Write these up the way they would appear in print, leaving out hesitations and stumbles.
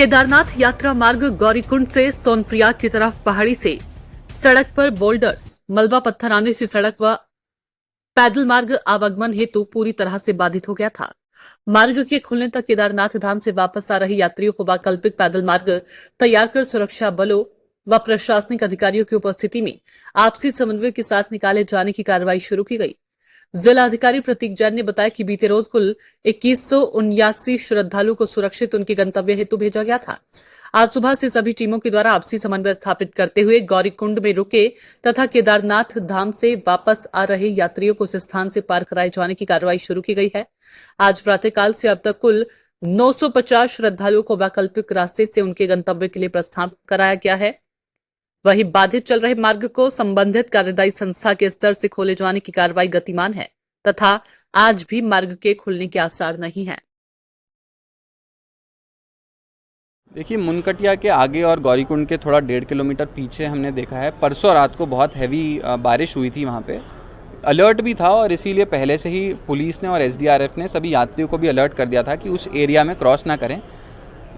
केदारनाथ यात्रा मार्ग गौरीकुंड से सोनप्रयाग की तरफ पहाड़ी से सड़क पर बोल्डर्स, मलबा पत्थर आने से सड़क व पैदल मार्ग आवागमन हेतु पूरी तरह से बाधित हो गया था। मार्ग के खुलने तक केदारनाथ धाम से वापस आ रहे यात्रियों को वैकल्पिक पैदल मार्ग तैयार कर सुरक्षा बलों व प्रशासनिक अधिकारियों की उपस्थिति में आपसी समन्वय के साथ निकाले जाने की कार्रवाई शुरू की गई। जिला अधिकारी प्रतीक जैन ने बताया कि बीते रोज कुल 2179 श्रद्धालुओं को सुरक्षित उनके गंतव्य हेतु भेजा गया था। आज सुबह से सभी टीमों के द्वारा आपसी समन्वय स्थापित करते हुए गौरीकुंड में रुके तथा केदारनाथ धाम से वापस आ रहे यात्रियों को उस स्थान से पार कराए जाने की कार्रवाई शुरू की गई है। आज प्रातःकाल से अब तक कुल 950 श्रद्धालुओं को वैकल्पिक रास्ते से उनके गंतव्य के लिए प्रस्थान कराया गया है। वहीं बाधित चल रहे मार्ग को संबंधित कार्यदायी संस्था के स्तर से खोले जाने की कार्रवाई गतिमान है तथा आज भी मार्ग के खुलने के आसार नहीं है। देखिए, मुनकटिया के आगे और गौरीकुंड के थोड़ा 1.5 किलोमीटर पीछे हमने देखा है, परसों रात को बहुत हैवी बारिश हुई थी। वहाँ पे अलर्ट भी था और इसीलिए पहले से ही पुलिस ने और एसडीआरएफ ने सभी यात्रियों को भी अलर्ट कर दिया था कि उस एरिया में क्रॉस ना करें।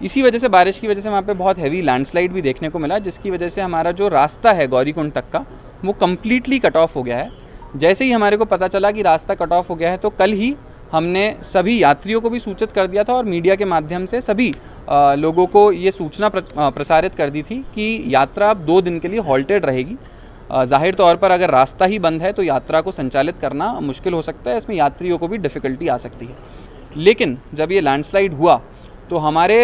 इसी वजह से, बारिश की वजह से वहाँ पे बहुत हैवी लैंडस्लाइड भी देखने को मिला, जिसकी वजह से हमारा जो रास्ता है गौरीकुंड तक का वो कम्प्लीटली कट ऑफ हो गया है। जैसे ही हमारे को पता चला कि रास्ता कट ऑफ हो गया है तो कल ही हमने सभी यात्रियों को भी सूचित कर दिया था और मीडिया के माध्यम से सभी लोगों को ये सूचना प्रसारित कर दी थी कि यात्रा अब 2 दिन के लिए हॉल्टेड रहेगी। जाहिर तौर पर अगर रास्ता ही बंद है तो यात्रा को संचालित करना मुश्किल हो सकता है, इसमें यात्रियों को भी डिफ़िकल्टी आ सकती है। लेकिन जब ये लैंडस्लाइड हुआ तो हमारे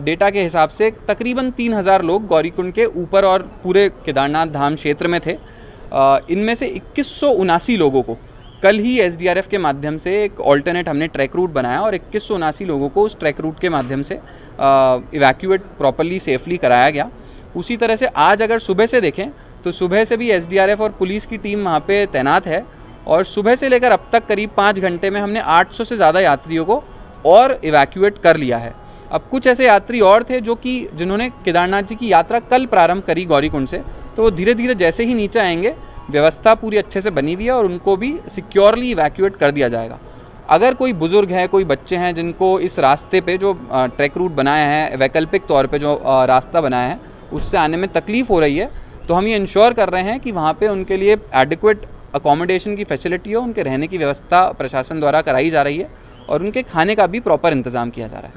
डेटा के हिसाब से तकरीबन 3000 लोग गौरीकुंड के ऊपर और पूरे केदारनाथ धाम क्षेत्र में थे। इनमें से 2179 लोगों को कल ही एसडीआरएफ के माध्यम से एक ऑल्टरनेट हमने ट्रैक रूट बनाया और 2179 लोगों को उस ट्रैक रूट के माध्यम से इवैक्यूएट प्रॉपर्ली सेफली कराया गया। उसी तरह से आज अगर सुबह से देखें तो सुबह से भी एसडीआरएफ और पुलिस की टीम वहाँ पे तैनात है और सुबह से लेकर अब तक करीब 5 घंटे में हमने 800 से ज़्यादा यात्रियों को और इवैक्यूएट कर लिया है। अब कुछ ऐसे यात्री और थे जिन्होंने केदारनाथ जी की यात्रा कल प्रारंभ करी गौरीकुंड से, तो वो धीरे धीरे जैसे ही नीचे आएंगे व्यवस्था पूरी अच्छे से बनी हुई है और उनको भी सिक्योरली इवैक्यूएट कर दिया जाएगा। अगर कोई बुजुर्ग है, कोई बच्चे हैं जिनको इस रास्ते पे जो ट्रैक रूट बनाया है, वैकल्पिक तौर पे जो रास्ता बनाया है, उससे आने में तकलीफ़ हो रही है, तो हम ये इंश्योर कर रहे हैं कि वहाँ पे उनके लिए एडिक्वेट अकोमोडेशन की फैसिलिटी हो, उनके रहने की व्यवस्था प्रशासन द्वारा कराई जा रही है और उनके खाने का भी प्रॉपर इंतज़ाम किया जा रहा है।